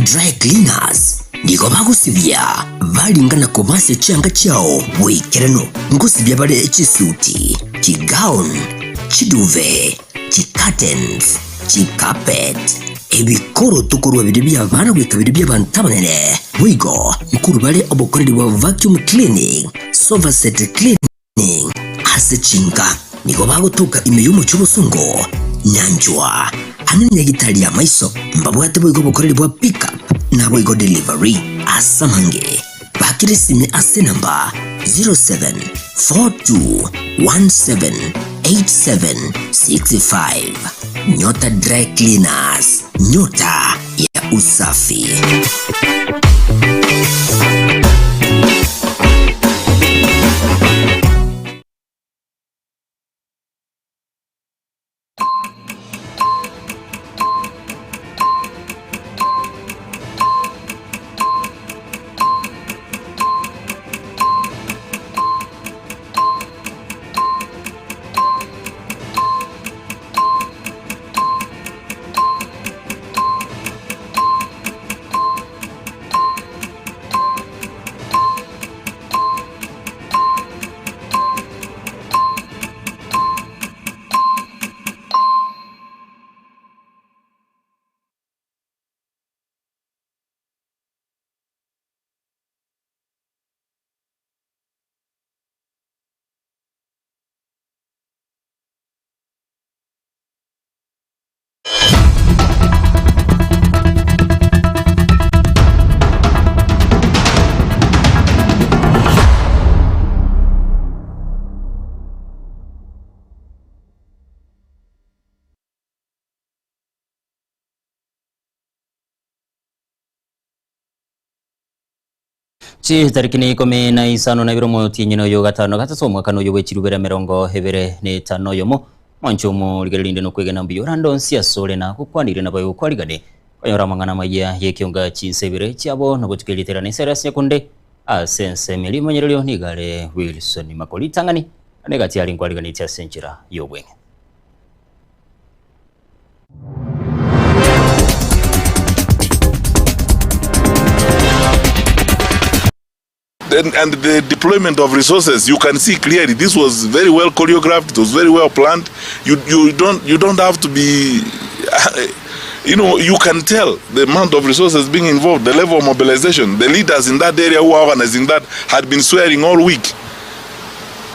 Dry Cleaners niko bagusibya balingana kubase cyanga cyao wekerano ngusibya bare chisuti chigown chiduve chicurtains chicarpet ebikoro tukurwa biri by'abana wikabiri by'abantabanene wigo mukuru bare obokoreri wa vacuum cleaning sofa set cleaning asechinga niko bagutuka imiyumo cy'ubusungo nyanjwa hanini gitari ya maiso mbabwate bwo bokoreri bwa pick up na bwo delivery asamange bakirisime ase namba 0742178765 Nyota Dry Cleaners, nyota ya usafi. tariki ni 15 na biro mo tinyino yo gatano gatasomwa kano yo wechirubera 25 yomo moncho mu ligerinde no kwegena mbiyo rando siasole na kukwanire na bayo kwarigane kayora mangana maya yekionga chinsebire cyabo no gutukeliterana isera sekunde asense milimo nyerero nigale Wilson Makoli tangani anegati ali kwarigane tya senchira yobwenge. And the deployment of resources, you can see clearly this was very well choreographed. It was very well planned. You don't have to be you can tell the amount of resources being involved, the level of mobilization. The leaders in that area who are organizing that had been swearing all week,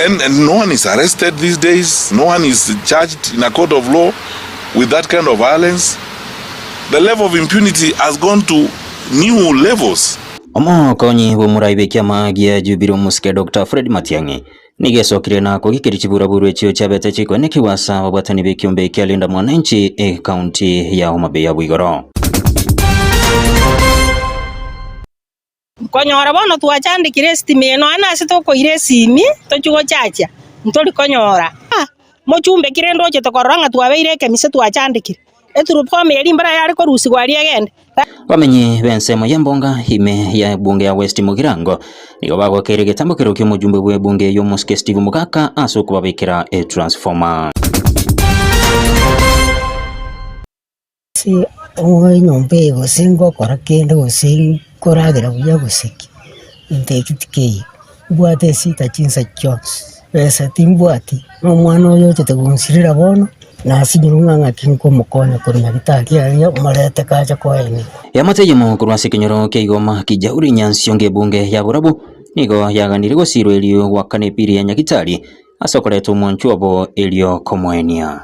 and no one is arrested these days. No one is charged in a court of law with that kind of violence. The level of impunity has gone to new levels. Omo konyi bo muraibe kyama gya jubiro muske Dr. Fred Matiang'i nigesokire na kugikiri kiburaburu ekyo cyabete kiko nekiwasa wabatani bekyombe kyalinda mwananchi county ya Homa Bay ya Bwigoro. Konyora bono twachandikire estimeno anase toko iresimi tochugo chacha ntori konyora mochumbe kirendo che tokoranga twabeire kemise twachandikire eturupome yali mbara yari ko rusigwari agende bamenyi bensemo yembonga hime ya bunge ya West Mugirango nigo bagokere getambukiro kyo mujumbe bwe bunge yo Muske Steve Mugaka asoko babikira e transformer si oy nyombe gosengo korakende gosen koragira buya goseki intekitike bwate sita chinsa chos pesa timbwati omwana oyo tetegonsirira bono na sinyurunga kinko mukonya kuri nyagitaki ya marete kaja koeni yamateje mu kurwasi kinyoro keigoma kijauri nyansiyonge bunge ya burabu nigo yaganire gosiro elio wakane piri ya nyagitari asokoleto monchuabo elio komoenia.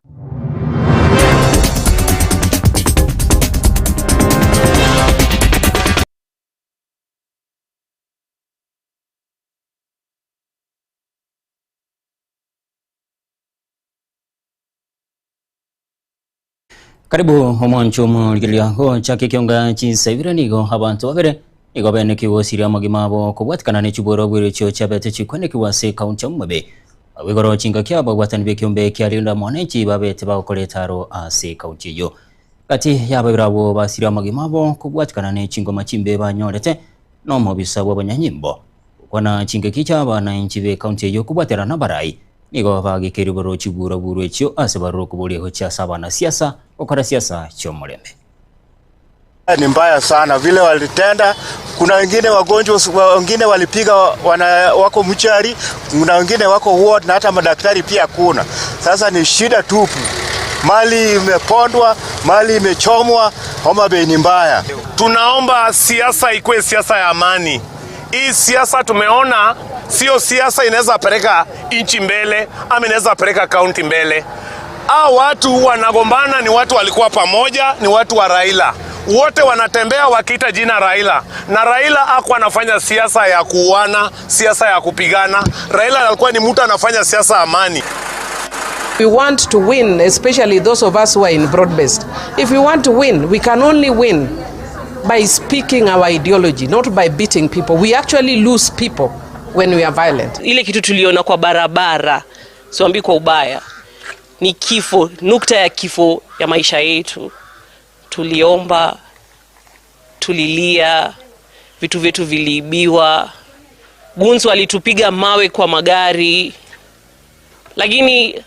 Karibu omoncho mu ligilia ho chake kyonga chinsebire nigo abantu babere nigo bene kiwosiri magimabo kubwatikana ne chiboro bwire cyo cyabete chikwene kiwase kaunti ya Homa Bay Bwigoro chinga kyabo bwatani bekyombe kyalinda mwananchi babete bakoletaro ase kaunti yo kati yababirabo basiri magimabo kubwatikana ne chingoma chimbe banyorete no mobisa bwabanyanyimbo kwana chinga kichaba na inchibe kaunti yo kubwatera na barai nigo bagikeri boro chibura buru ekyo ase baro kubuli ho cha sabana siasa okora siasa chomurembe Ni mbaya sana vile walitenda. Kuna wengine wagonjwa, wengine walipiga wako mchari, kuna wengine wako ward na hata madaktari pia kuna. Sasa ni shida tupu. Mali imepondwa, mali imechomwa, Homa Bay ni mbaya. Tunaomba siasa ikuwe siasa ya amani. Hii siasa tumeona sio siasa inaweza peleka nchi mbele ama inaweza peleka kaunti mbele. Hao watu wanagombana ni watu walikuwa pamoja, ni watu wa Raila. Wote wanatembea wakiita jina Raila. Na Raila hakuwa anafanya siasa ya kuuana, siasa ya kupigana. Raila alikuwa ni mtu anafanya siasa amani. We want to win, especially those of us who are in broad-based. If we want to win, we can only win by speaking our ideology, not by beating people. We actually lose people when we are violent. Ile kitu tuliona kwa barabara, siambi kwa ubaya, ni kifo, nukta ya kifo ya maisha yetu. Tuliomba, tulilia, vitu vyetu viliibiwa, gunzi walitupiga mawe kwa magari, lakini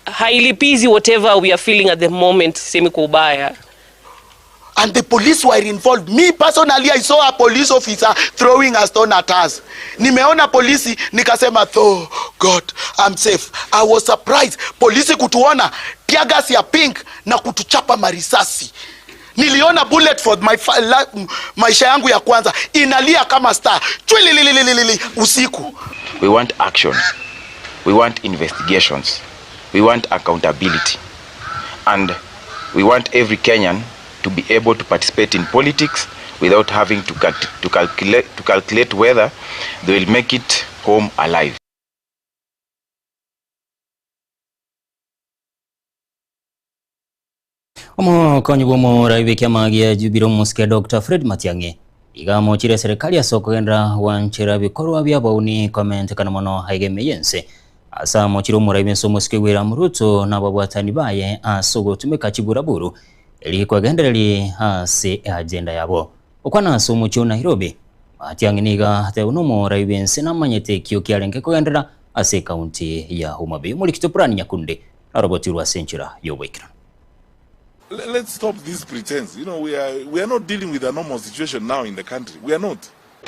hailipizi whatever we are feeling at the moment, semi kwa ubaya. And the police were involved. Me personally, I saw a police officer throwing a stone at us. Nimeona polisi, nikasema, oh God, I'm safe. I was surprised. Polisi kutuona, tear gas ya pink na kutuchapa marisasi. Niliona bullet for maisha yangu ya kwanza. Inalia kama star. Chwilililililili usiku. We want action. We want investigations. We want accountability. And we want every Kenyan to be able to participate in politics without having to calculate whether they will make it home alive. Omukonyi bw'omurayi kiama gia Jubilee Omusikia Dr. Fred Matiang'i igamochire serikali asokogenda wanchira bikorwa bya bauni komentekana mono haigemeye nse asa mochire omurayi benso Omusikia William Ruto na babwatani baye asogotumika chiburaburu eli kwagendereri ase agenda yabo okwana aso mucho Nairobi Matiang'i niga te omurayi bense namanyete kio kiarenge kogendera ase county ya Homa Bay mulikito Purani Nyakunde na roboti rwa Senchira Yowekira. Let's stop this pretense. You know, we are not dealing with a normal situation now in the country. We are not.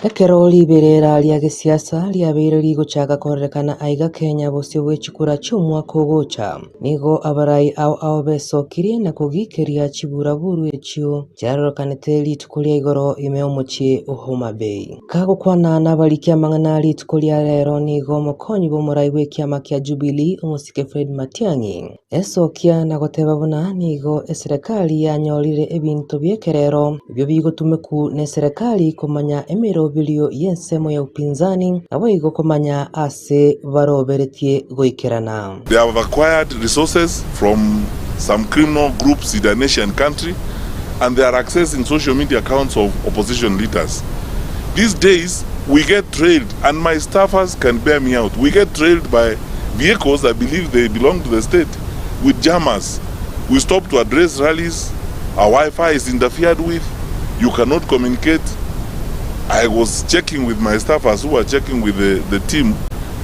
Ekero liberera lia gisiasa liabeire ligochaga korekana aiga Kenya bose wechikura cy'umwaka gocha nigo abarai ao besokirie na kugikeria chiburaburu ekyo cyarorokanete litukulia igoro imeomochie Homa Bay kago kwana nabalikia mangana litukulia rero nigo mokonyi bomurai wekiama kya Jubilee Omusikia Fred Matiang'i esokia na goteba buna nigo serikali yanyorire ebintu byekerero byo bigotumeku ne serikali komanya emero bilio yensemo ya upinzani abo igokomanya ase baroberetie goikerana. They have acquired resources from some criminal groups in the nation country and they are accessing social media accounts of opposition leaders. These days we get trailed, and my staffers can bear me out. We get trailed by vehicles that believe they belong to the state with jammers. We stop to address rallies. Our Wi-Fi is interfered with. You cannot communicate. I was checking with my staffers who were checking with the team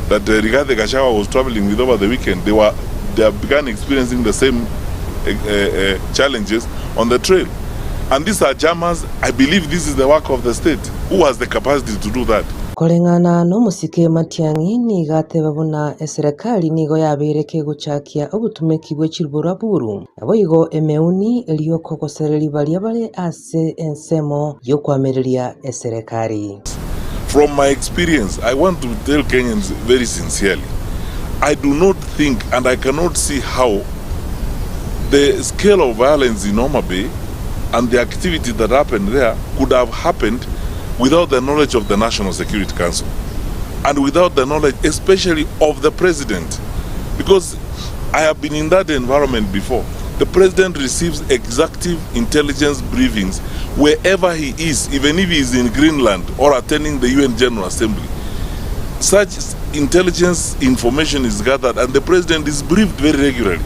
that Rigathi Gachagua was traveling with over the weekend. They have begun experiencing the same challenges on the trail. And these are jammers. I believe this is the work of the state. Who has the capacity to do that? Kolengana no Omusikia Matiang'i niga teba buna serikali nigo yabereke guchakia obutumeki bw'echiburaburu abo igo emeuni eliokogosereri balia bale ase ensemo yokwamiriria serikali. From my experience, I want to tell Kenyans very sincerely, I do not think and I cannot see how the scale of violence in Homa Bay and the activity that happened there could have happened without the knowledge of the National Security Council and without the knowledge especially of the president, because I have been in that environment before. The president receives executive intelligence briefings wherever he is, even if he is in Greenland or attending the UN General Assembly. Such intelligence information is gathered and the president is briefed very regularly.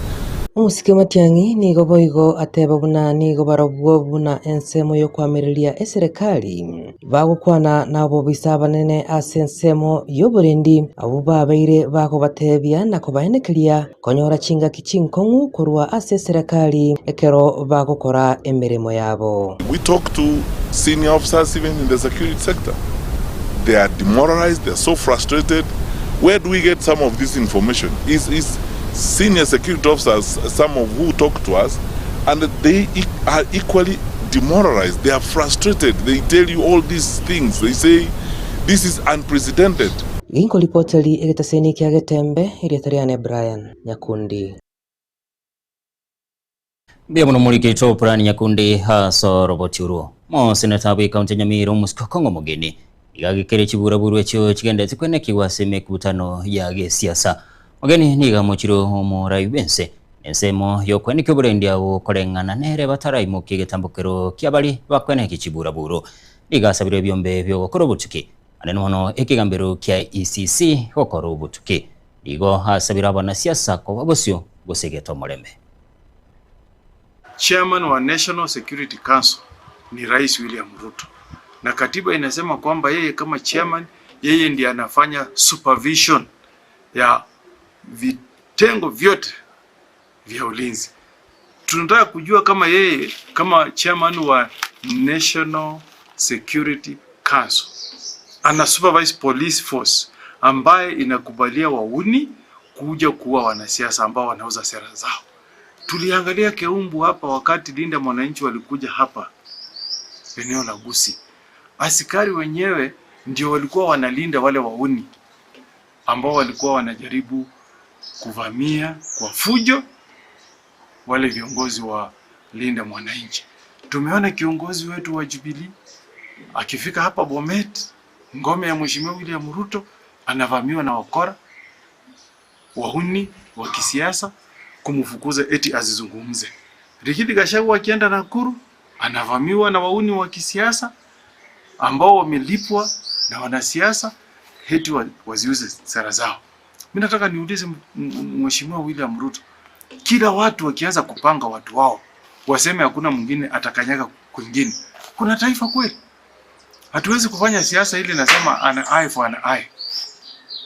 Omusikia Matiang'i nigo boigo ateba buna nigo barobwo buna ensemo yokwamiriria serikali bagukwana nabo bisabanene asensemo y'oburendi abo babaire bakobatebia na kubahenekeria konyora chingaki chinkongu kurwa ase serikali ekero bagukora emirimo yabo. We talk to senior officers even in the security sector. They are demoralized, they are so frustrated. Where do we get some of this information? Is senior security officers, some of who talk to us, and they are equally demoralized. They are frustrated. They tell you all these things. They say this is unprecedented. Ginko lipoteli egetaseni kia getembe iriatariane Brian Nyakundi. Bia muno mulikito Brian Nyakundi haso roboti uruo. Mo senata wa kaunti Nyamira Musikokongo mugeni. Igagikere chiburaburu echo chigendete kwenekiwa semekutano ya gesiasa. Mugeni niga mochiro murai bense. Ensemo yokweneke oburendi abo korengana nere batarayimuka getambukero kyabali bakweneke chiburaburu. Igasabire byombe byo gukora obutuki. Anene hono ekigambiro kya ECC gukora obutuki. Igo hasabira abanasiasa ko babosyo gusegeta omurembe. Chairman wa National Security Council ni Rais William Ruto. Na katiba inasema kwamba yeye kama chairman, yeye ndiye anafanya supervision ya vitengo vyote vya ulinzi. Tunataka kujua kama yeye kama chairman wa National Security Council ana supervise police force ambaye inakubalia wauni kuja kuwa wanasiasa ambao wanauza sera zao. Tuliangalia Keumbu hapa wakati Linda Mwananchi walikuja hapa eneo la Gusii. Askari wenyewe ndio walikuwa wanalinda wale wauni ambao walikuwa wanajaribu kuvamia kwa fujo wale viongozi wa Linda Mwananchi. Tumeona kiongozi wetu wa Jubilee akifika hapa Bomet, ngome ya Mheshimiwa William Ruto, anavamiwa na wakora wauni wa kisiasa kumfukuza eti azizungumze. Rigathi Gachagua akienda Nakuru anavamiwa na wauni wa kisiasa ambao wamelipwa na wanasiasa eti waziuze sera zao. Mimi nataka niulize Mheshimiwa William Ruto, kila watu wakianza kupanga watu wao waseme hakuna mwingine atakanyaga kwingine, kuna taifa kweli? Hatuwezi kufanya siasa ile nasema ana eye for an eye.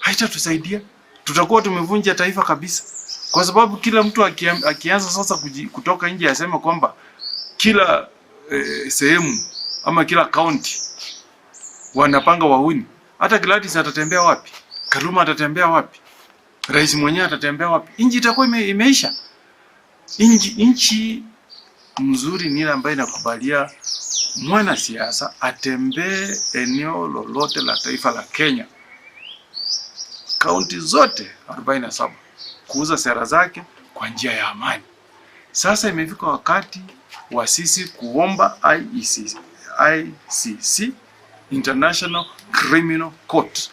Haitatusaidia. Tutakuwa tumevunja taifa kabisa. Kwa sababu kila mtu akianza sasa kutoka nje asema kwamba kila sehemu ama kila county wanapanga wauni, hata Gladys atatembea wapi? Kaluma atatembea wapi? Rais mwenyewe atatembea wapi? Inji itakuwa imeisha. Inchi mzuri ni ile ambayo inakubalia mwana siasa atembee eneo lolote la taifa la Kenya, kaunti zote 47, kuuza sera zake kwa njia ya amani. Sasa imefika wakati wa sisi kuomba ICC, International Criminal Court,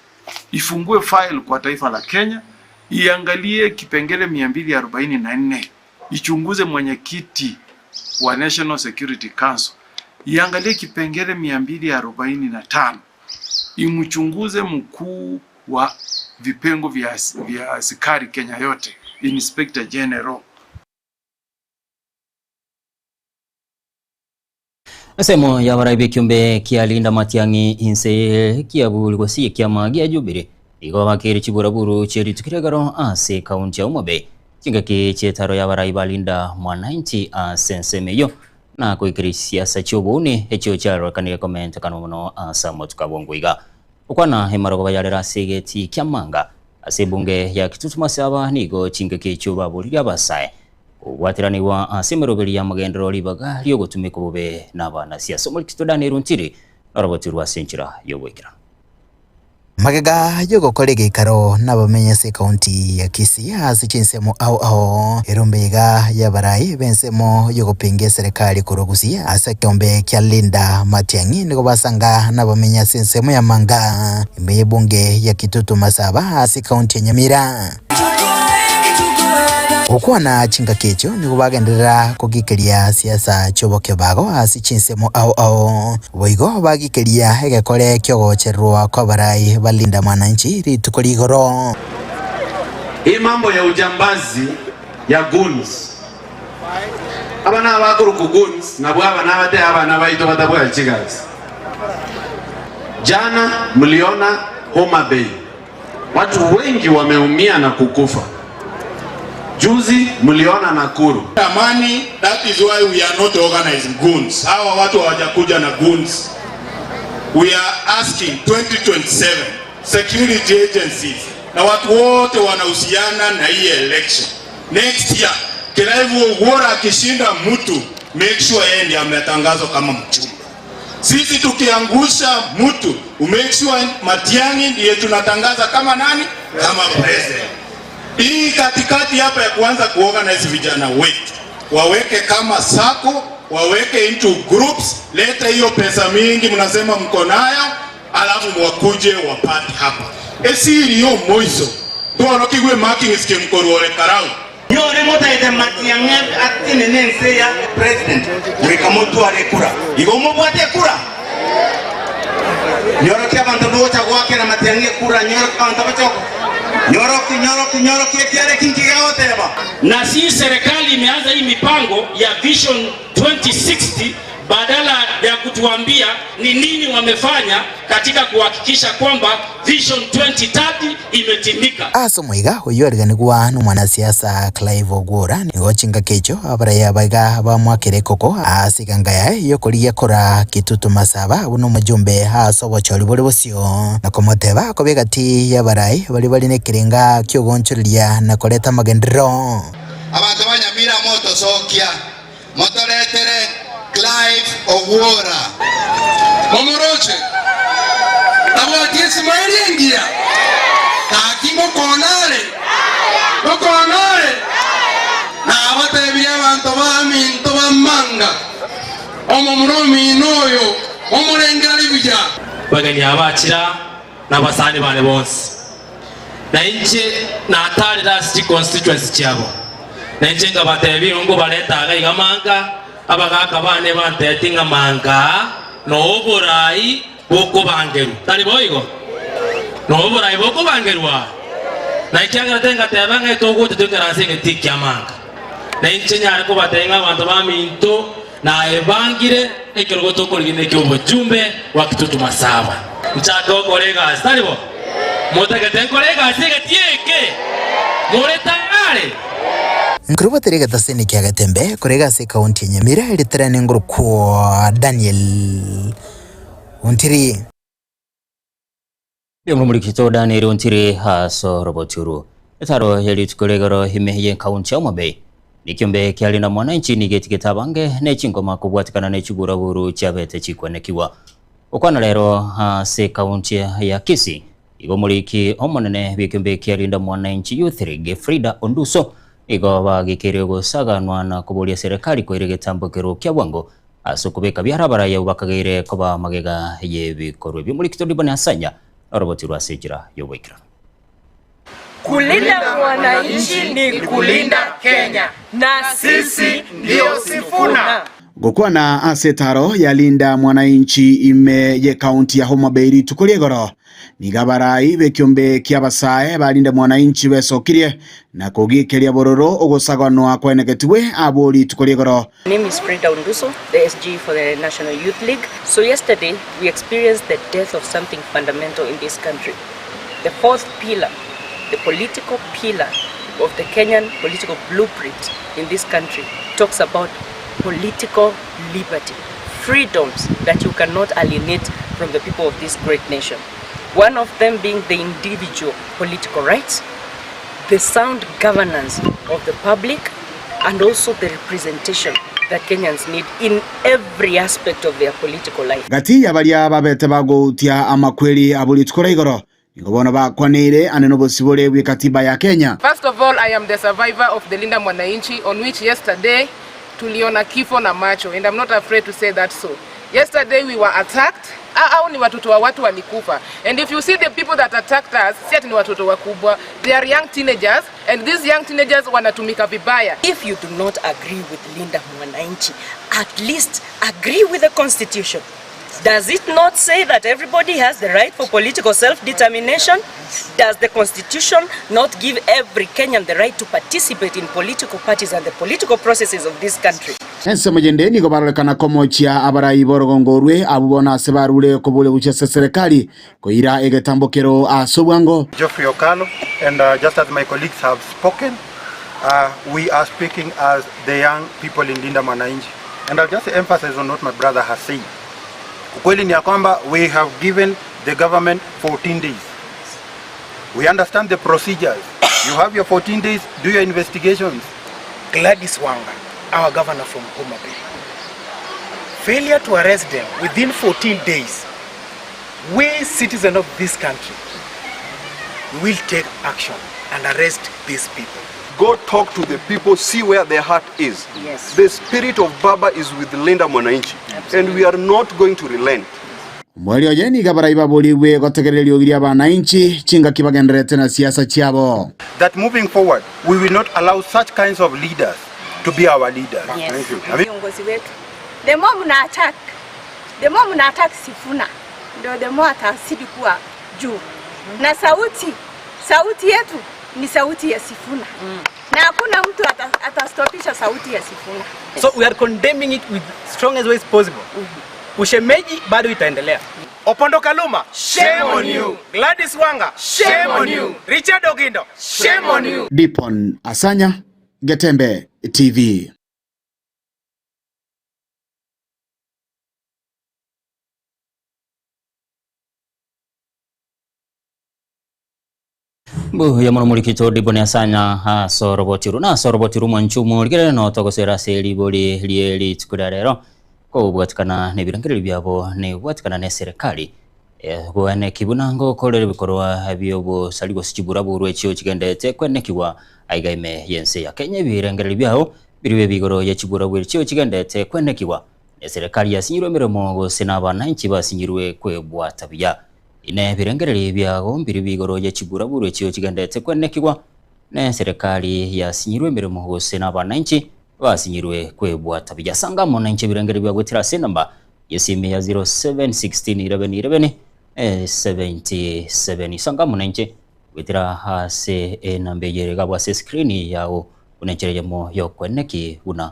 ifungue file kwa taifa la Kenya, iangalie kipengele 244, ichunguze mwenyekiti wa National Security Council, iangalie kipengele 245, imchunguze mkuu wa vipengo vya askari Kenya yote, Inspector General. Asemo ya baraibe kiumbe kia Linda Matiang'i inse kia bulgosi kia magia jubire. Igo bakiri chiburaburu cheri tukiragaro ase kaunti ya Umobe. Chingaki chetaro ya baraiba Linda Mwananchi asensemeyo. Na kuikiri siasa chobuni hecho charo kaniga comment kanomono asamo tukabongwiga. Ukwana hemaro bayarera segeti kia manga. Ase bunge ya kitutuma saba nigo chingaki chobabuli ya basai. Watirani wa asemerobeli ya magendero libaga liyo gutumika bube n'abana siasa muri kitodane runtiri narabotirwa senchira yobwekira magega yogo kolege karo nabamenyese kaunti ya Kisii asichinsemo ao erumbega ya barai bensemo yogo penge serikali kurogusia asa kiombe kya Linda Matiang'i niko basanga nabamenyese nsemo ya manga imbe bunge ya Kitutu Masaba asi kaunti ya Nyamira. Ukwana chinga kecho ni kubagendera kugikeria siasa choboke bago asichinsemo ao boigo bagikeria hegekore kyogocherwa kwa barai balinda mwananchi ritukoligoro. Hii mambo ya ujambazi ya guns abana abakuru ku guns nabwo abana bate abana baito batabwa chigazi Jana mliona Homa Bay, watu wengi wameumia na kukufa. Juzi mliona Nakuru. Amani, that is why we are not organizing goons. Hawa watu hawajakuja na goons. We are asking 2027 security agencies na watu wote wanahusiana na hii election. Next year, Kiraivu Ogwora akishinda mtu, make sure yeye ndiye ametangazwa kama mchumba. Sisi tukiangusha mtu, make sure Matiang'i ndiye tunatangaza kama nani? Kama president. Hii katikati hapa ya kuanza kuorganize vijana wetu, waweke kama sako, waweke into groups, leta hiyo pesa mingi mnasema mko nayo, alafu wakuje wapate hapa. Hiyo moiso, tuwa kigwe marking iske mkoru wale karau. Yore mota ite Matiang'i ati nenense ya president, weka motu wale kura. Igo mbuate kura. Nyoro kia bantu bocha wake na Matiang'i kura, nyoro kia bantu bocha Nyoro kiare kinkiga wote hapa. Na si serikali imeanza hii mipango ya Vision 2060 badala ya kutuambia ni nini wamefanya katika kuhakikisha kwamba Vision 2030 imetimika. Aso mwiga uyu ariganigwa n'umwanasiasa Clive Ogwora nigo chinga kecho abaraya baiga bamwakire koko asigangaya yo kuria kora kitutu masaba buno mujumbe haso bochori buri busio na komoteba kobegati yabarai bari nekirenga kyogonchuriria na koleta magendero abantu banyamira moto sokia motoretere Clive Ogwora Momoroche Awati Ismaili ingia Takimo konale Na abatebia abantu baminto bamanga Omomromi inoyo Omurengera libija Bagani abakira n'abasani bane bonse na inche na atari last constituency cyabo na inche ngabatebia ngo baletaga igamanga abagaka bane bantetinga manga no Burayi boko bangeru tari boyigo no Burayi boko bangerwa na ikyanga tenga tebanga itogo tutekerase tikya manga na inche nyare ko batenga abantu baminto na ebangire ekirogo tokorigine kyobo jumbe wakitutu masaba nchako kolega tari bo motegete kolega sigetieke moretangale Nkruba terega taseni kia gatembe korega se kaunti ya Nyamira iliterane nguru kwa Daniel Ontiri Yamro murikito Daniel Ontiri haso roboturu etaro yeli tukolegaro himeye kaunti ya Homa Bay nikiombe kiali na mwananchi nigetiketabange nechingoma kubwatikana nechigura buru chabete chikwenekiwa okwana lero se kaunti ya Kisii igomuliki omonene bikiombe kiali na mwananchi Youth League Frida Onduso igo bagikire gusaganwa na kuburia serikali kwire gitambukiro kya bwango asukubeka byarabara ya bakagire koba magega yebikorwe bimulikito dibone asanya roboti rwasejira yobwekira. Kulinda mwananchi ni kulinda Kenya na sisi ndio Sifuna. Gukwana asetaro yalinda mwananchi ime ye kaunti ya Homa Bay tukuliegoro nigabarai bekiombe kiabasae balinda mwananchi besokirie na kugikeria bororo ogosaganwa kwenegetiwe aboli tukuliegoro. My name is Frida Onduso, the SG for the National Youth League. So yesterday we experienced the death of something fundamental in this country. The fourth pillar, the political pillar of the Kenyan political blueprint in this country talks about political liberty, freedoms that you cannot alienate from the people of this great nation. One of them being the individual political rights, the sound governance of the public, and also the representation that Kenyans need in every aspect of their political life. Gati ya balia babete bagotia amakweli abuli tukoraigoro. Ngobona bakwanire anenobosibole bw'ekatiba ya Kenya. First of all, I am the survivor of the Linda Mwananchi, on which yesterday tuliona kifo na macho, and I'm not afraid to say that so. Yesterday we were attacked. Au ni watoto wa watu walikufa. And if you see the people that attacked us, si ni watoto wakubwa. They are young teenagers, and these young teenagers wanatumika vibaya. If you do not agree with Linda Mwananchi, at least agree with the constitution. Does it not say that everybody has the right for political self-determination? Does the constitution not give every Kenyan the right to participate in political parties and the political processes of this country? Ense majendeni kubarolekana komochia abarai borogongorwe abubona sebarule kobole kuchesa serikali koira egetambokero asobwango. Geoffrey Okalo, and just as my colleagues have spoken, we are speaking as the young people in Linda Mwananchi. And I'll just emphasize on what my brother has said. Ukweli ni ya kwamba we have given the government 14 days. We understand the procedures. You have your 14 days, do your investigations. Gladys Wanga, our governor from Homa Bay. Failure to arrest them within 14 days, we citizens of this country will take action and arrest these people. Go talk to the people, see where their heart is. Yes. The spirit of Baba is with Linda Mwananchi, and we are not going to relent. Mwali ojeni gabarai baboliwe gotegereri ogiria bananchi chinga kibagenderete na siasa chiabo. That moving forward, we will not allow such kinds of leaders to be our leaders. Yes. Thank you. Viongozi wetu. The more mna attack Sifuna, ndio the more atazidi kuwa juu. Na sauti yetu ni sauti ya Sifuna. Na hakuna mtu atastopisha sauti ya Sifuna. So we are condemning it with strongest ways possible. Ushemeji bado itaendelea. Opondo Kaluma, shame on you. Gladys Wanga, shame on you. Richard Ogindo, shame on you. Dipon Asanya, Getembe TV. Bu ya mulikito Dipon Asanya ha sorobotiru na sorobotiru mwanchumu ligere no togosera seli boli lieli tukudarero ko bwatikana nebirangirira byabo ne bwatikana ne serikali gwane kibunango kolere bikorwa byobo saligo sikibura burwe cyo kigendete kwenekiwa aigaime yense ya Kenya birangirira byabo biriwe bigoro ya kibura burwe cyo kigendete kwenekiwa ne serikali yasinyirwe miremo gose n'abananchi basinyirwe kwebwata bya ine birangirira byabo biri bigoro ya kibura burwe cyo kigendete kwenekiwa ne serikali yasinyirwe miremo gose n'abananchi basinyirwe kwebwata bijasanga munanchi birangere bya gutira namba yesime ya 07161177 sanga munanchi gutira hase nambe yerega bwa screen yao unencheremo yo kweneki una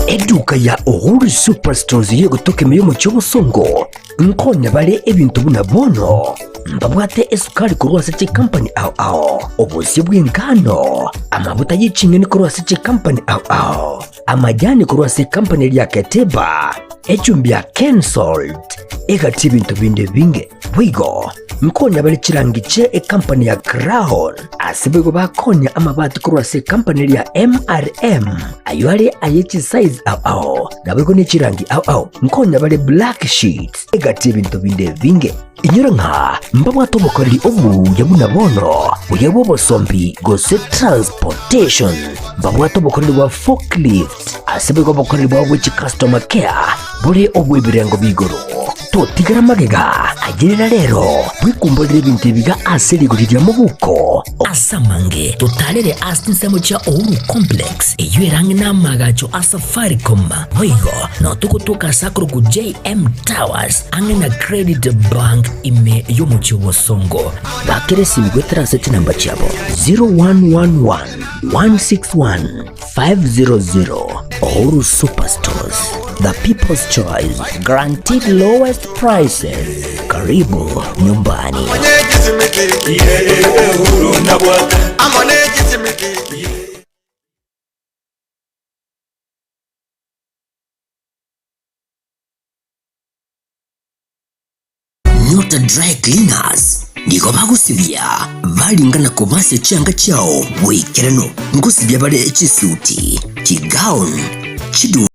Eduka ya Uhuru Superstores yego tokeme yo mucyo songo nkonya bale ebintu buna bono mbabwate esukari kurwa seche company ao obusi bw'ingano amabuta y'ikinyoni kurwa seche company ao amajani kurwa seche company ya Keteba echumbi ya Kensalt egati bintu binde binge bwigo nkonya bale chirangiche company ya Crown asibego bakonya amabati kurwa seche company ya MRM aywale ayechi size ao nabego ne chirangi ao nkonya bale black sheets egati bintu binde binge inyura nka mbabwato bokoreri obu yabuna bono uyabo bosombi gose transportation mbabwato bokoreri wa forklift asibego bokoreri wa which customer care buri obu ibirengo bigoro totigara magega agerera rero bwikumbolere ibintu biga aserigurira mu buko asamange totalere asinsemo cha Uhuru Complex eyerange namagacho asafaricom wigo no tukutuka sakuru ku JM Towers angena Credit Bank ime yo muchiwo songo bakiresi migwetera seti namba chabo 0111 161 500 Uhuru Superstores, the people's choice, guaranteed lowest prices. Karibu nyumbani. Nyota Dry Cleaners ndiko bagusibya balingana kubase cyanga cyao wekerano ngusibya bare ekisuti kigown chidu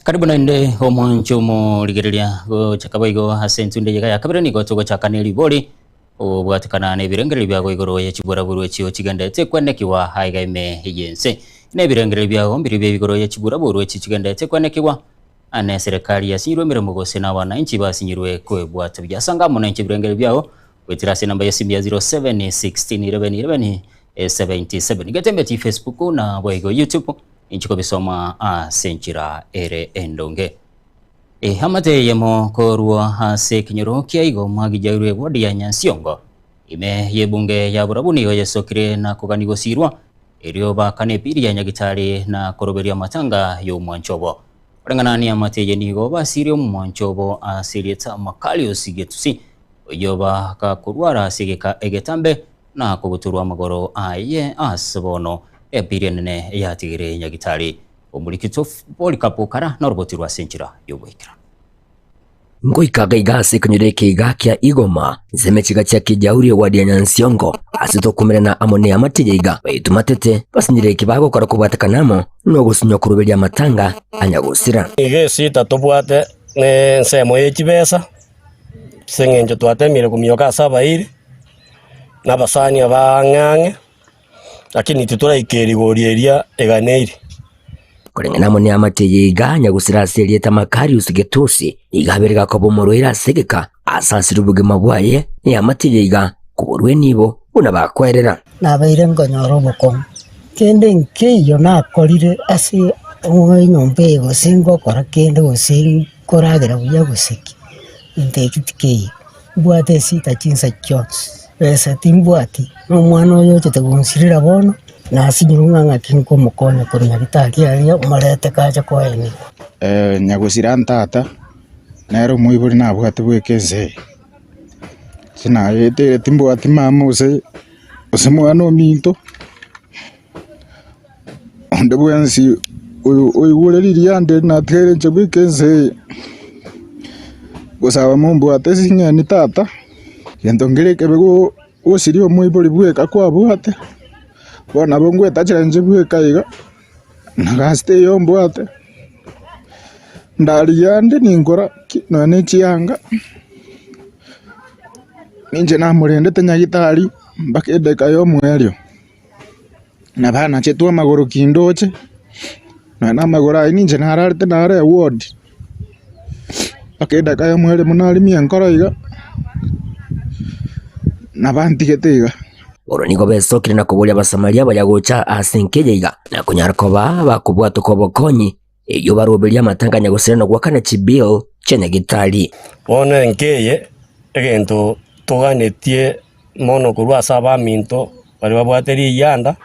Karibu na inde homoncho mo ligerelia go chakaboigo hasentunde yega yakabere ni goto go chakaneli boli obwatikana ne birengere byago igoro ya chibora buru chiyo chigandete kwanekiwa haigaime hiyense ne birengere byago mbiri bigoro ya chibora buru chigandete kwanekiwa ane serikali ya sinirwe mirimo gose na wananchi basinyirwe kwe bwata byasanga mu nanchi birengere byago wetirase namba ya simu ya 07161177 gatembe Facebook na boigo YouTube inchiko bisoma senchira ere endonge hamate yemo korwa hase kinyoro kiaigo magi jairwe wadi ya Nyansiongo ime yebunge ya burabuni yesokire na kuganigosirwa eryo bakane piri ya Nyagitari na koroberia matanga yo mwanchobo orangana ni amate yenigo basirio mwanchobo asirieta makali osigetusi oyoba ka kurwara sigeka egetambe na kubuturwa magoro aye asbono epirianene yatigire Nyagitari omulikito polikapokara na roboti rwa senchira yoboikira ngoikaga igase kanyure kiga kya igoma zemechiga kya kijauri wadi ya Nyansiongo asitokumira na amone ya matijeiga baitumatete basinyire kibago kora kubatakanamo no gusinya kuruberia matanga anyagusira igesi tatubwate ne nsemo yechibesa sengenjo twatemire kumioka sabairi na basani abang'ang'e lakini tutura ikerigorieria eganeiri kurengana mone amateyega nyagusira serieta makari usigetusi igaberega ko bomoroira segeka asasira ubugema bwaye ya amateyega kuburwe nibo unabakwerera nabaire ngonyoro boko kende nkeyo nakorire ase nyombe gosingo kora kende gosingo koragera buya guseki ntekitike bwate sita chinsa kyo pesa timbwati no mwana oyo tetegonsirira bono na sinyurunga kinko mukone kuri Nyagitari aria marete kaje kwaeni nyagusira ntata nero muiburi nabwate bwekeze sina yete timbwati mama use mwana ominto onde bwensi oyo liria ande na tere nche bwekeze gusaba mumbwate sinyani tata yento ngireke bego usirio muiburi bweka kwa bwate bona bongwe tachira nje bweka iga nagaste yombwate ndali yande ningora none chianga ninje na murendete Nyagitari mbakendeka yo mwerio na bana chetwa magoro kindoche na magoro ai ninje nararte nare ward bakendeka yo mwerio munali mienkoro iga na bantigetega oro nigo besokire na kuburia basamaria bayagocha asenkejeiga na kunyarkoba bakubwata kobokonyi iyo baroberia matanga Nyagusira no gwakana chibill cha Nyagitari one nkeye egento tuganetie mono kurwa saba minto bari babwateri yanda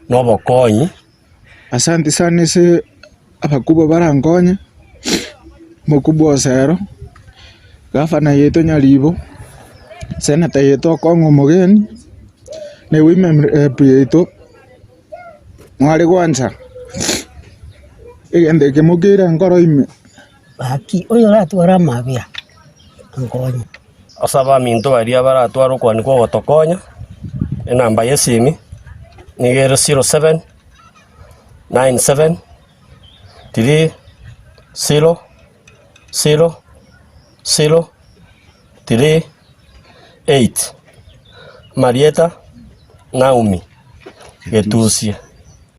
no bokonyi asante sana se abakubo barangonya mukubwa sero gafana yeto Nyalibo senata yeto Kongo Mogeni ne women yeto mwari gwanza egende kemukira ngoro ime baki oyo ratwara mabia ngonya asaba minto bari baratwara kwani kwa gotokonya enamba yesimi nigero 07 97 3 0 0 0 3 8 Marieta Naomi Getusia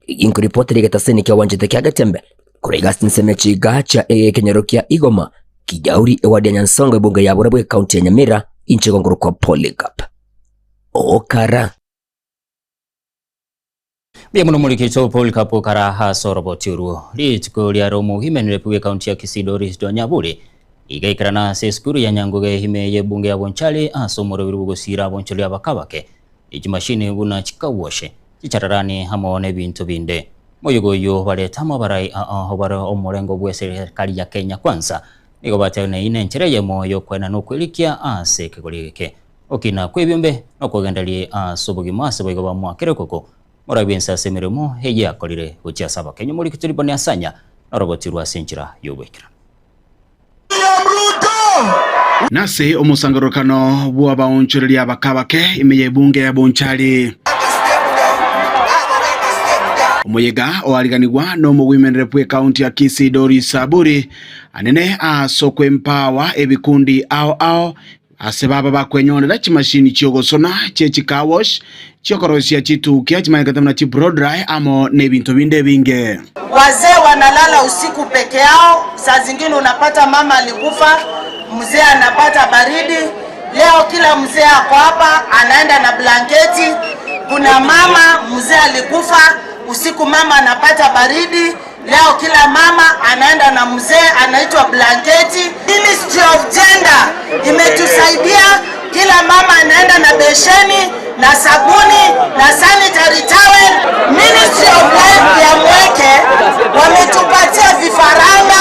inkuripoteri gataseni kia wanjete kia gatembe kuregasti nseme chiga cha kenyero kia Igoma kijauri ewadi ya Nyansongo ibunge ya Burabwe kaunti ya Nyamira inche gongoro kwa Polycarp Okara Bia muno mulikito Polycarp Okara hasoro botiru litiko lya romo himenere puwe kaunti ya Kisii Doris Nyaburi igaikirana se skuru ya Nyangoge hime ye bunge ya Bonchali asomoro birugo sira Bonchali abakabake ijimashini buna chikawoshe chichararani hamone bintu binde moyogoyo baleta mabarai hobara omurengo bwe serikali ya Kenya Kwanza nigo batene ine nchere ye moyo kwena no kwilikia ase kegolike okina kwebyombe no kogendalie asobogi mase boigo bamwakere koko morabensa semeremo heye akolire ucia saba Kenya muri kitulibone asanya robotirwa senchira yobwekira nase omusangarukano bwa baonchoreria bakabake imeye bunge ya Bonchali Omuyega oaliganirwa no mu women rep county ya Kisii Doris Saburi anene asokwe empower ebikundi ao asebaba bakwenyonera chimashini chiogosona chechikawash chokorosia chitukia chimanikata na chibrodry amo nebintu binde binge. Wazee wanalala usiku peke yao, saa zingine unapata mama alikufa, mzee anapata baridi. Leo kila mzee ako hapa anaenda na blanketi. Kuna mama mzee alikufa, usiku mama anapata baridi. Leo kila mama anaenda na mzee anaitwa blanketi. Ministry of Gender imetusaidia, kila mama anaenda na besheni na sabuni na sanitary towel. Ministry of Life ya Mweke wametupatia vifaranga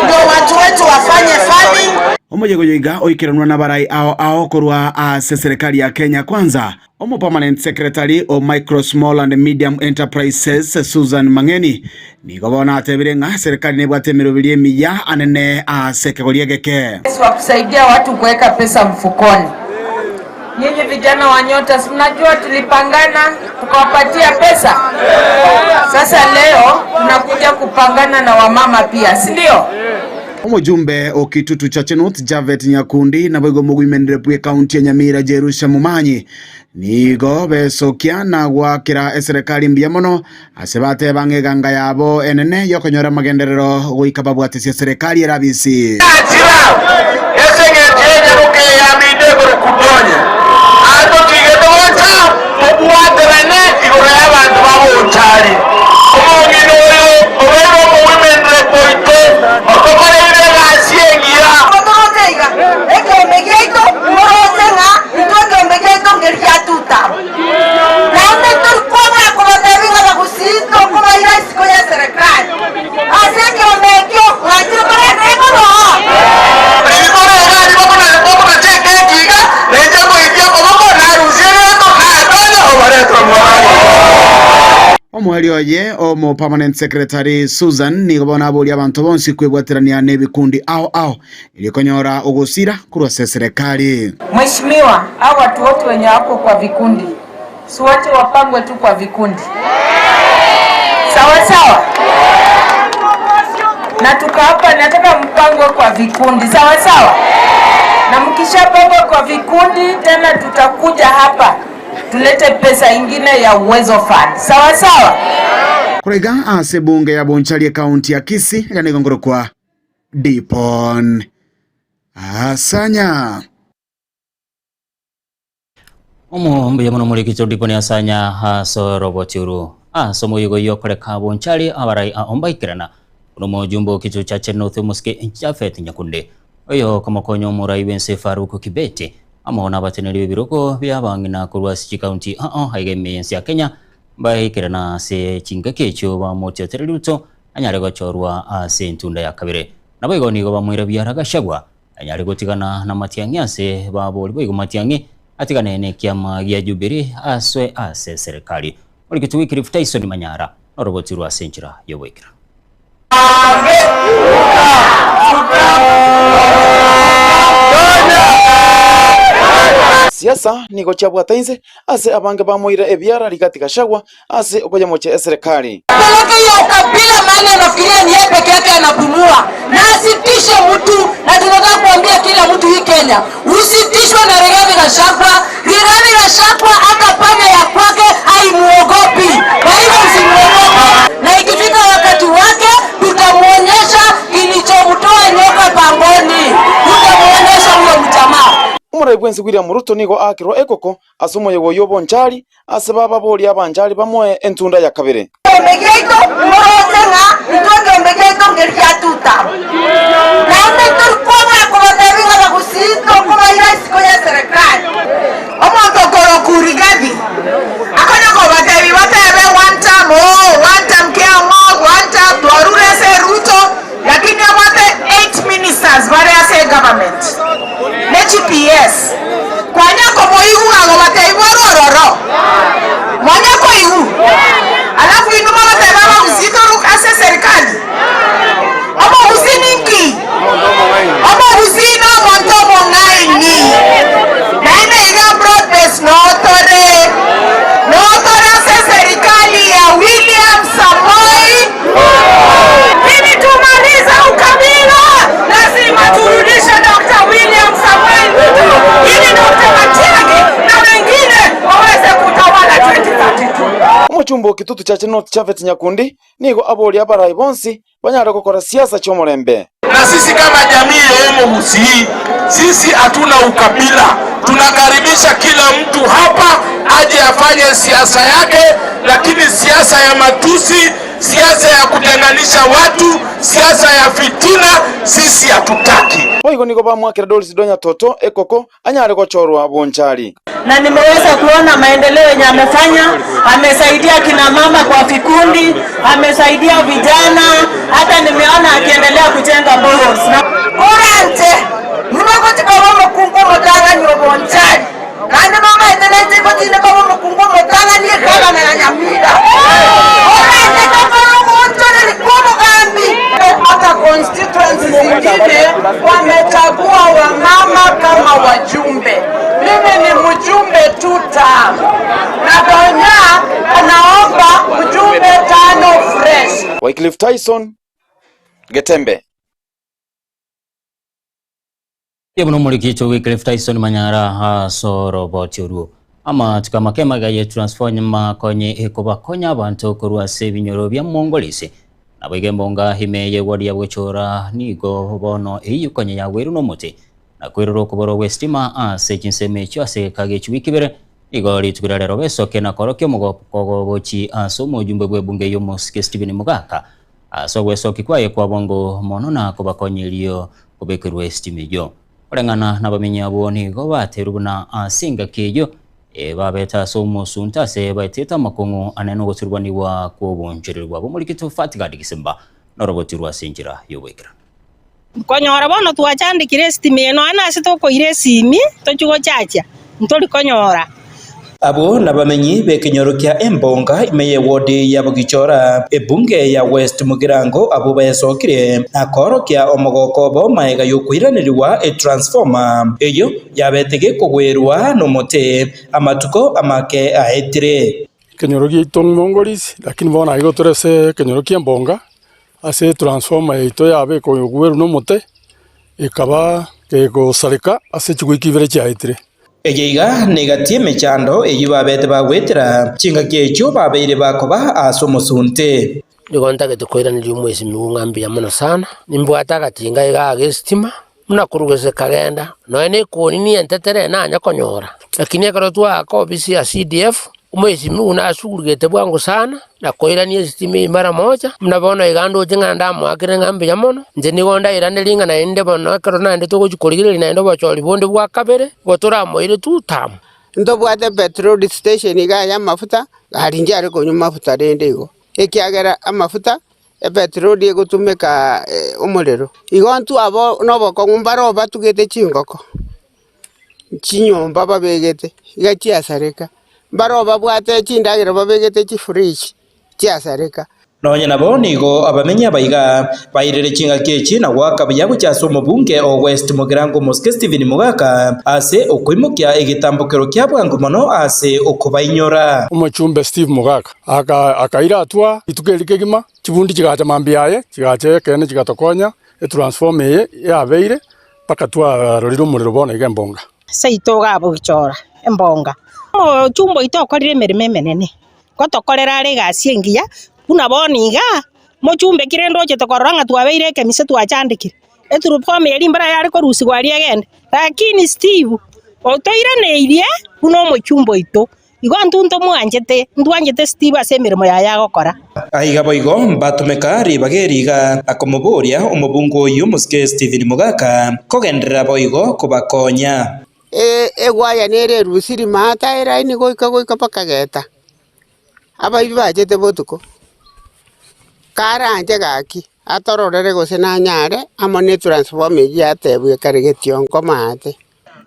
ndio watu wetu wafanye farming. Omoyegoyiga oikiranwa na barai ao korwa ase serikali ya Kenya Kwanza. Omo permanent secretary of Micro Small and Medium Enterprises Susan Mangeni nigo bona atebirenga serikali nebwatemero bilie miya anene ase kegoliegeke. Wa kusaidia watu kuweka pesa mfukoni. Nyinyi vijana wa Nyota mnajua tulipangana tukawapatia pesa. Sasa leo tunakuja kupangana na wamama pia, si ndio? Omujumbe okitutu cha Chenot Javet Nyakundi na bwego mugwimenere pwe kaunti ya Nyamira Jerusha Mumanyi nigo besokia na gwakira serikali mbia mono asebate bangeganga yabo enene yokonyora magenderero goikaba bwatesia serikali erabisi esengetenye rukeyamide kurukudonya ato kigedocha obwaterane igoro y'abantu babonchali omongino oyo obero muwimenere poito okokore ibegasiengira Omoteiga ekemegeito morozenga ntokemegeito ngeriatuta naende tulikuwa kubatevinga bakusito kuba irasiko ya serikali aseke omekyo ngachiro kore rekoro Omweli oye omo permanent secretary Susan nigobona abuli abantu bonsi kwebwaterania nebikundi ao ilikonyora ugusira kurwa serikali. Mheshimiwa, hao watu wote wenye wako kwa vikundi si wote wapangwe tu kwa vikundi, sawa sawa? Na tukahapa nataka mpangwe kwa vikundi, sawa sawa? Na mkishapangwa kwa vikundi tena tutakuja hapa tulete pesa ingine ya Uwezo Fund, sawa sawa? Kurega ase bunge ya Bonchali kaunti ya Kisii ganegongoro kwa Dipon Asanya. Mbe muno muri kicho Dipon Asanya haso roboturu asomo yugo yokoreka Bonchali abarai ombaikirana uno jumbo kicho cha Chenot Muske Jafet Nyakunde oyo kamakonyo murai bense Faruku Kibete amona bateneri biroko byabangina kurwasi county haigeme ya Kenya baikirana se chingakecho ba motyo tereluto anyare gochorwa ase ntunda ya kabire naboigo nigo bamwira byaraga shagwa anyare gotigana na matiangase babo boigo matiange atigana ne kiama ya Jubilee aswe ase serikali oli kitwikiri Tyson Manyara orobotirwa senchira yobwekira siasa nigo chabwatainze ase abange bamoire ebyara Rigathi Gachagua ase oboyamoche serikali. Peleke ya ukabila maana anafikiria ni yeye peke yake anapumua. Na asitishe mtu, na tunataka kuambia kila mtu hii Kenya, usitishwe na Rigathi Gachagua. Rigathi Gachagua hata panya ya kwake haimuogopi. Kwa hivyo msimuogope. Na ikifika wakati wake tutamuonyesha kilichomtoa nyoka pangoni. Tutamuonyesha huyo mjamaa. Umurai bwensi William Ruto nigo akirwa ekoko asomoye goyobo nchari ase baba boli abanjari bamoe entunda ya kabere. Ombegeito morosenga itonge ombegeito ngeriatuta. Naende tulikuwa kubatabinga bakusito kuma irasiko ya serikali. Omonto koro kurigathi. Akona ko batabi batabe one time kia mo one time tuarure se Ruto lakini amate 8 ministers bare ase government. GPS kwanyako moihu ago batabi bororo. Mwanyako ihu. Alafu inuma watebaba uzito ase serikali. Omo usininki. Omo usino montomo ngaini. Naende iga broadbase notore. Notore ase serikali ya William Samoei. Ili tumaliza ukabila, lazima turudishe Dr. William Samoei Ruto. Ili Dr. Matiang'i na wengine waweze kutawala 2032. Omochumbo kitutu cha North Chavet Nyakundi nigo aboli abarai bonsi banyara gukora siasa cy'omurembe. Na sisi kama jamii ya Emo Gusii, sisi hatuna ukabila. Tunakaribisha kila mtu hapa aje afanye siasa yake, lakini siasa ya matusi, siasa ya kutenganisha watu, siasa ya fitina sisi hatutaki. Oigo nigo bamwakira Doris Donya Toto ekoko anyare gochorwa bonchari. Na nimeweza kuona maendeleo yenye amefanya. Amesaidia kina mama kwa vikundi, amesaidia vijana, hata nimeona akiendelea kujenga boreholes. Na Kurante, nimekuti kwa mkungu motanga nyobonchari. Kandi mama itenete kwa tine kwa mkungu motanga ni kala na nyamida. Kurante kwa mkungu nilikuwa mkambi. Hata constituency zingine wamechagua wamama kama wajumbe. Mimi ni mjumbe tuta. Na Donya anaomba mjumbe 5 fresh. Wycliffe Tyson Getembe. Yebuno mulikicho Wycliffe Tyson manyara hasoro botiuru ama tukamakema gaye transform konye ekobakonya abantu kurwa sebinyoro bya mongolise nabigembonga himeye wadi yabwechora nigo bono eyukonye yaweru no muti na kwiroro kuboro westima ase kinseme cyo ase kage chwikibere igori tukirarero besoke na korokyo mugo bochi aso mujumbe bwe bunge yo Mosque Stephen Mugaka aso wesoki kwaye kwa bongo mono na kubakonyelio kubekirwe estimejo orengana nabamenye abo nigo baterubuna asinga keyo babeta so musunta se baiteta makongo aneno goturwaniwa ko bonjererwa bo muri kitu Fatiga Disemba norogotirwa sinjira yobekira konyora bono twachandikire estimate no ana sitoko ire simi tochugo chacha ntori konyora abo nabamenyi bekinyoro kya embonga imeye wodi ya bugichora ebunge ya West Mugirango abo bayesokire akoro kya omogoko bo maega yokwiranirwa transformer eyo yabetege kugwerwa no mote amatuko amake ahetire kinyoro gitong mongolis lakini bona igo torese kinyoro kya embonga ase transformer ito yabe ko gweru no mote ikaba ke go sarika ase chigwikibere chaitire Egiga negatie mechando eyibabete bagwetera chinga kecho babeire bakoba asomosunte ndigonta getukoiraniri umwezi miungambi ya muno sana nimbwata gatinga iga gestima muna kurugese kagenda no ene koni ni entetere na nya konyora lakini akaro twa ofisi ya CDF umwezi miuna asurugete bwangu sana na koiranie stimi mara moja mnabona igando jinga ndamu akire ngambi ya muno nje nigonda iranelinga na ende bono akaro na ende togochikorigire na ende bachori bonde bwa kabere gotora moire tutam ndo bwate petrol station iga ya mafuta harinje ari konyu mafuta rende igo ekiagera amafuta petrol egotumeka umurero igontu abo noboko ngumbaro batugete chingoko chinyomba babegete igachiasareka baro babwate chindagiro babegete chi fridge chiasareka Nonya nabo nigo abamenya baiga bairere chinga kechi na gwaka bya guchasa omubunge o West Mugirango Muske Stephen Mugaka ase okwimukya egitambukiro kya bwangu mono ase okubainyora Umuchumbe Steve Mugaka akaira atwa itukerike gima chibundi chigacha mambiaye chigache kene chigatokonya transform ye yabeire paka twa roriro muriro bona igembonga Saito gabo gichora embonga chumbo itokorire emirimo menene gotokorera ari gasi engiya kuna boniga mochumbe kirendo chetokoranga twabeire kemise twachandikire eturupome yari mbara yari ko rusi gwari agende lakini Steve otoiraneirie kuno mochumbo ito igo ntunto ndwanjete Steve ase emirimo yaya gokora aiga boigo mbatumeka ribageriga akomuburia omubungu uyu Muske Stephen Mugaka kogenderera boigo kubakonya egwaya nere rusiri mata era ini goika pakageta abai bajete botuko karanje gaki atororere gose na nyare amone transform yatebuye karegetionko mate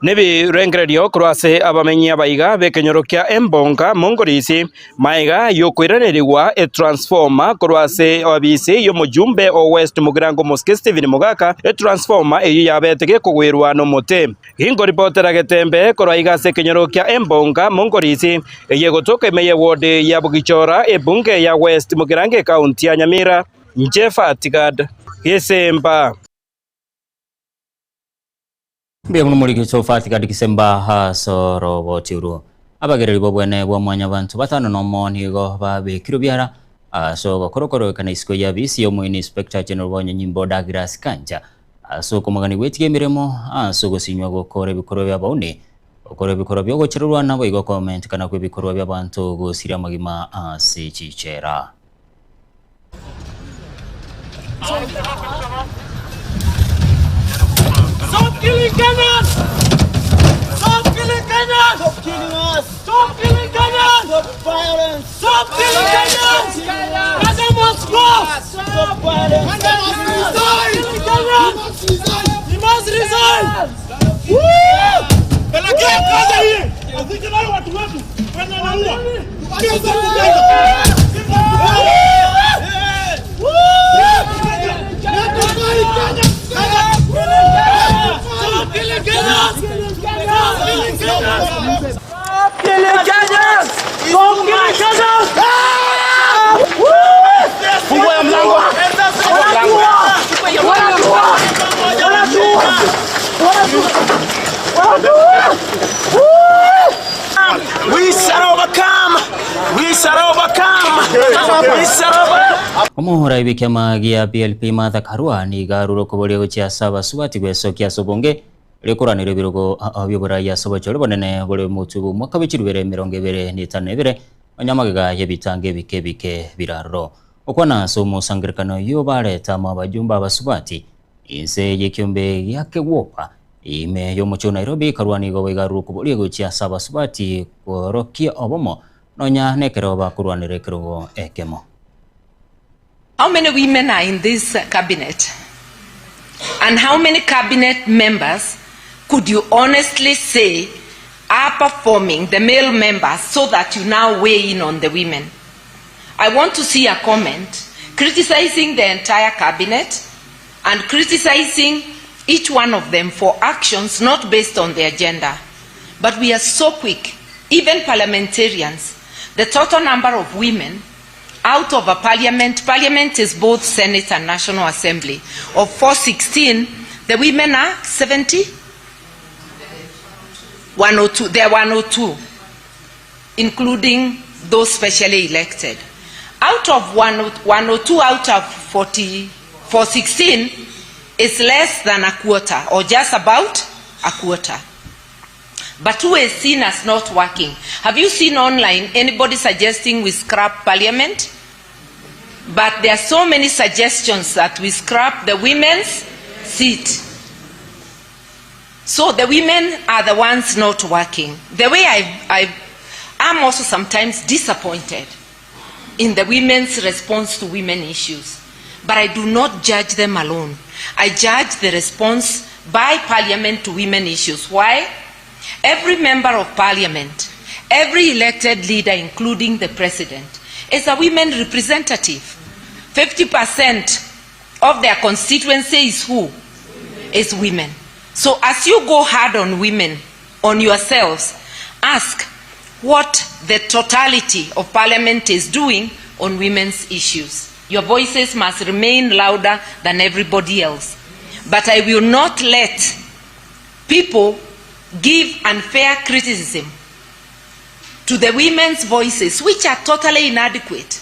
Nebi rengererio kurwase abamenyi abaiga bekenyorokia embonga mongorisi maiga yokwiranirwa transformer kurwase abisi yo mujumbe o West Mugirango Muske Stephen Mugaka transformer eyo yabetege kugwirwa no mote hingo reportera getembe kuraiga se kenyorokia embonga mongorisi yegotoka imeye ward ya Bugichora ebunge ya West Mugirango county ya Nyamira Njefa Tigad Yesemba Mbia muno muri gicofati kadi kisemba hasoro botiru abagereri bobwene bwa mwanya bantu batano no monigo babikiro byara so bakorokoro kana isiko ya bisi yo mu inspector general wa nyimbo Douglas Kanja so kumagani wetige miremo so gosinywa gukora bikoro bya baune gukora bikoro byo gocherwa nabo igo comment kana kwe bikoro bya bantu gosira magima se chichera Stop killing Kenyans! Stop killing Kenyans! Stop killing us! Stop killing Kenyans! Stop violence! Stop killing Kenyans! Kenya must go! Stop violence! Kenya must resign! He must resign! Woo! Pelekea kaza hii! Aziki nayo watu wetu! Kenya naua! Kenya naua! We shall overcome! We shall overcome! We shall overcome! Omuhura ibikema gia PLP Martha Karua ni garuro kubolia gochia saba subati gwesokia sobonge rekuranire birogo abiyobora ya sobochore bonene bole mutubu mwaka w'ikirubere 2025 onyamagaga yebitange bike biraro okwana so musangirikano yo bareta mabajumba abasubati inse yekyombe yake wopa ime yo mucho Nairobi Karwani go garuro kubolia gochia saba subati korokia obomo nonya nekero bakurwanire kirogo ekemo. How many women are in this cabinet? And how many cabinet members could you honestly say are performing the male members so that you now weigh in on the women? I want to see a comment criticizing the entire cabinet and criticizing each one of them for actions not based on their gender. But we are so quick, even parliamentarians, the total number of women out of a parliament is both Senate and National Assembly. Of 416, the women are 70? 102. They are 102, including those specially elected. Out of 102 out of 416 is less than a quarter, or just about a quarter. But who is seen as not working? Have you seen online anybody suggesting we scrap parliament? But there are so many suggestions that we scrap the women's seat. So the women are the ones not working. The way I'm also sometimes disappointed in the women's response to women issues. But I do not judge them alone. I judge the response by parliament to women issues. Why? Every member of parliament, every elected leader, including the president, is a women representative. 50% of their constituency is who? Is women. So as you go hard on women, on yourselves, ask what the totality of Parliament is doing on women's issues. Your voices must remain louder than everybody else. But I will not let people give unfair criticism to the women's voices, which are totally inadequate,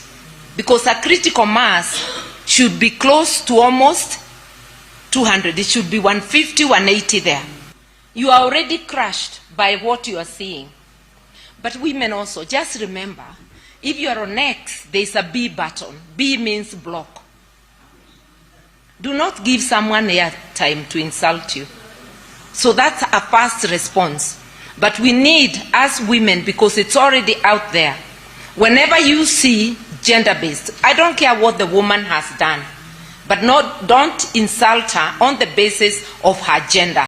because a critical mass should be close to almost 200. It should be 150, 180 there. You are already crushed by what you are seeing. But women also, just remember, if you are on X, there's a B button. B means block. Do not give someone airtime to insult you. So that's a fast response. But we need, as women, because it's already out there, whenever you see gender-based, I don't care what the woman has done, but don't insult her on the basis of her gender.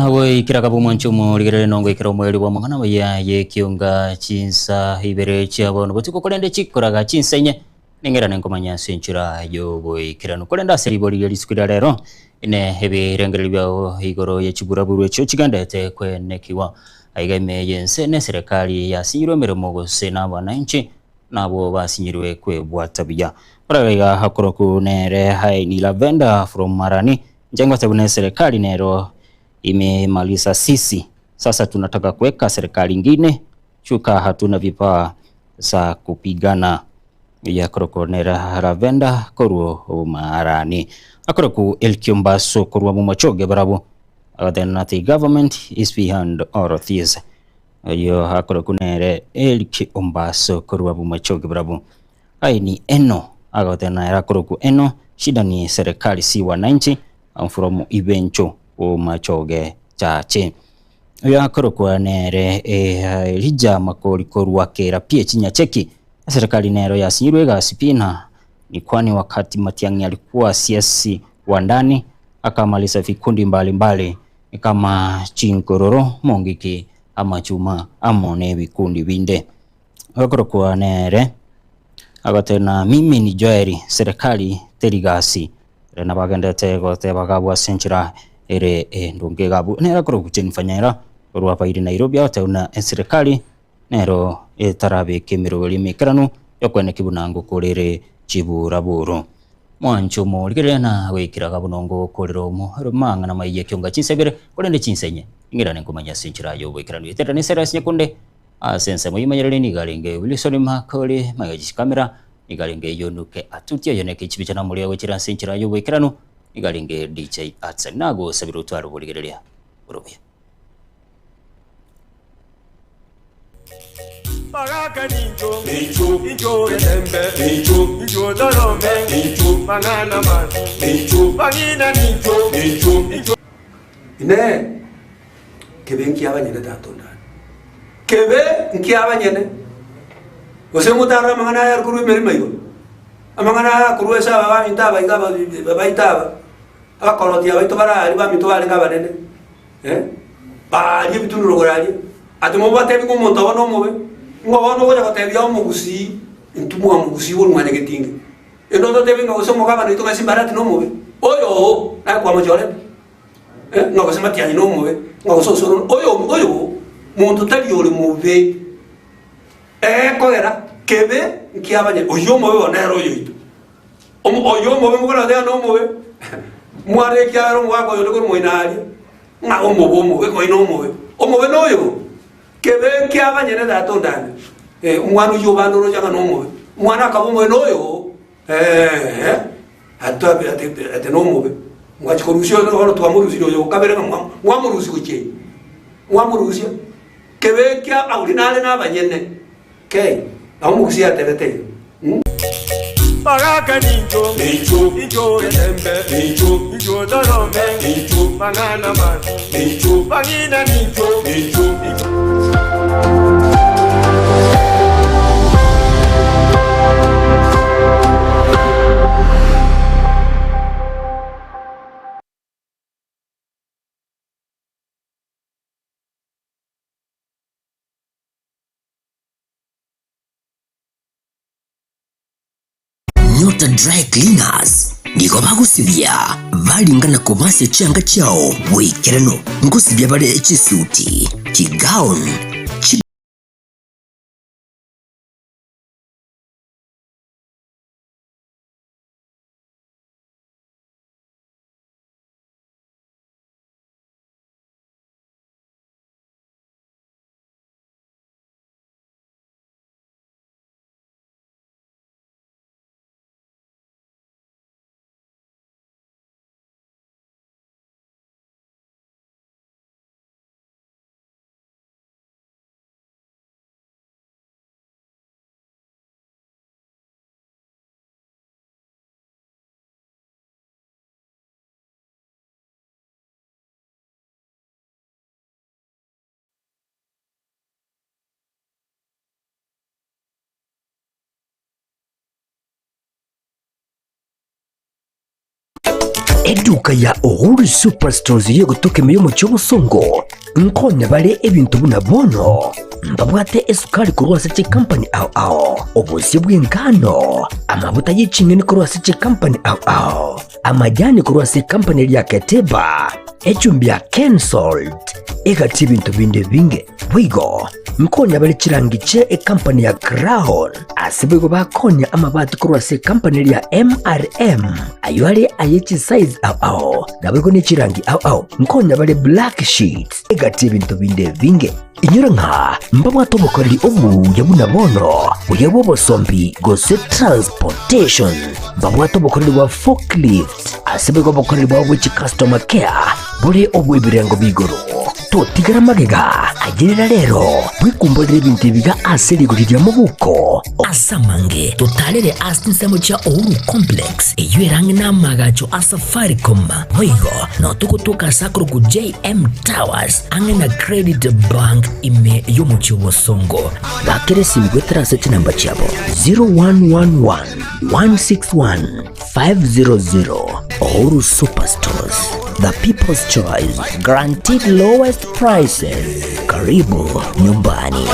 Woi kira kabu manchumo ligere nongo ikira mweli wa mangana waya ye kiunga chinsa hibere chiabo no botiko kolende chikoraga chinsenye nengera nenkomanya senchura yo woi kira no kolenda seriboli yali sukira rero ine hebe rengere byao igoro ye chiburaburu echo chigandete kwenekiwa aigame yense ne serikali ya sinyiro mirimo gose na wananchi nabo basinyirwe kwe bwatabya oraga hakoroku nere hai ni lavenda from Marani njengwa tabune serikali nero imemaliza sisi. Sasa tunataka kuweka serikali ingine. Chuka hatuna vipaa za kupigana. Ya krokonera ravenda koruo Marani. Akroku Elkiombaso koruo mumachoge bravo. Then the government is behind all of this. Yo akroku nere Elkiombaso koruo mumachoge bravo. Hai ni eno. Agatena akroku eno. Shida ni serikali si wananchi. From Ibencho o machoge chache ya korokwa nere lija makori korwa kera pia chinya cheki serikali nero ya sinyirwe gasipina ni kwani wakati Matiang'i alikuwa siasi wa ndani akamaliza vikundi mbalimbali kama Chinkororo Mongiki ama Chuma amone vikundi vinde korokwa nere agatena mimi ni Joeri serikali terigasi na bagendete gote bagabwa senchira ere ndunge gabu nera koro kuchenifanyira ruwa pairi Nairobi ate una serikali nero etarabe kemiro limekranu yokwene kibunango kolere chiburaburu mwancho mo ligere na wekira gabunongo kolero mo rumanga na maye kyonga chinsebere kolende chinsenye ingira nenkomanya senchira yo wekiranu etera ne sera sinyakunde asense mo yimayere ni galenge Wilson Makole magaji kamera igalenge yonuke atutia yoneke chibicha na muri wechira senchira yo wekiranu igalenge DJ Atsa nago sabiru twaro buligerelia urubya Pagaka ninjo ninjo rembe ninjo dorome ninjo mangana mati ninjo pangina ninjo ine kebe nkiabanyene tatonda kebe nkiabanyene Ose mutara mangana ya kuru meri mayo. Amangana kuru esa baba mintaba igaba baba itaba. Akolo dia baito bara ari ba mito ari ngaba nene. Ba ari bitu no gorari. Atumo bate bi ngomo to no mobe. Ngobo no goja kote bia mo gusi. Intumu am gusi won ngane getinge. Eno to tebi no so mo kaba no to kasi barati no mobe. Oyo na kwa mo jole. No ko sema tia no mobe. Ngo so so oyo. Muntu tali yole mobe. Koera kebe nkiabanye oyo mobe onero yoito oyo mobe ngora de no mobe mware kyaro mwako yo ko moinari nga omobo mobe ko ino mobe omobe no yo kebe nkiabanye ne dato ndane mwanu yo bando ro janga no mobe mwana ka mobe no yo atabe ate no mobe mwachi ko rusio no horo twamurusi yo kabere mwamurusi kuche mwamurusi kebe kya aurinale na banyene Okay, naomba kusia tete. Pagaka ninjo rembe ninjo dorome ninjo mangana mati ninjo pangina ninjo Nyota Dry Cleaners niko bagusibia balingana kubase changa chao wekerano ngusibia bale chisuti kigaun eduka ya Uhuru Superstores yo gutoke meyo mu cy'obusongo nkone bale ebintu buna bono mbabwate esukari kurwasa chi company ao obusi bw'engano amavuta y'icingeni kurwasa chi company ao amajani kurwasa company ya Keteba echumbi ya Kensalt egati bintu binde binge bwigo nkonya bale chirangiche company ya Crown asibego bakonya amabati kurwasa company ya MRM aywale ayechi size ao nabego ni chirangi ao nkonya bale Black Sheet egati bintu binde binge inyura nka mbabwa tobokoreri obu yabuna bono uyabo bosombi gose transportation mbabwa tobokoreri wa forklift asibego bokoreri wa which customer care buri obu ibirengo bigoro totigara magega agirira rero bwikumbolera ibintu biga aserigurira mu buko asamange totalere asinsemo cha Uhuru Complex eyerange namagacho asafaricom boigo no tukutuka sakuru ku JM Towers angena Credit Bank ime yomuchi wosongo bakere simgwe transact number chabo 0111 161 500 Uhuru Superstores, the people's choice, guaranteed lowest prices. Karibu nyumbani.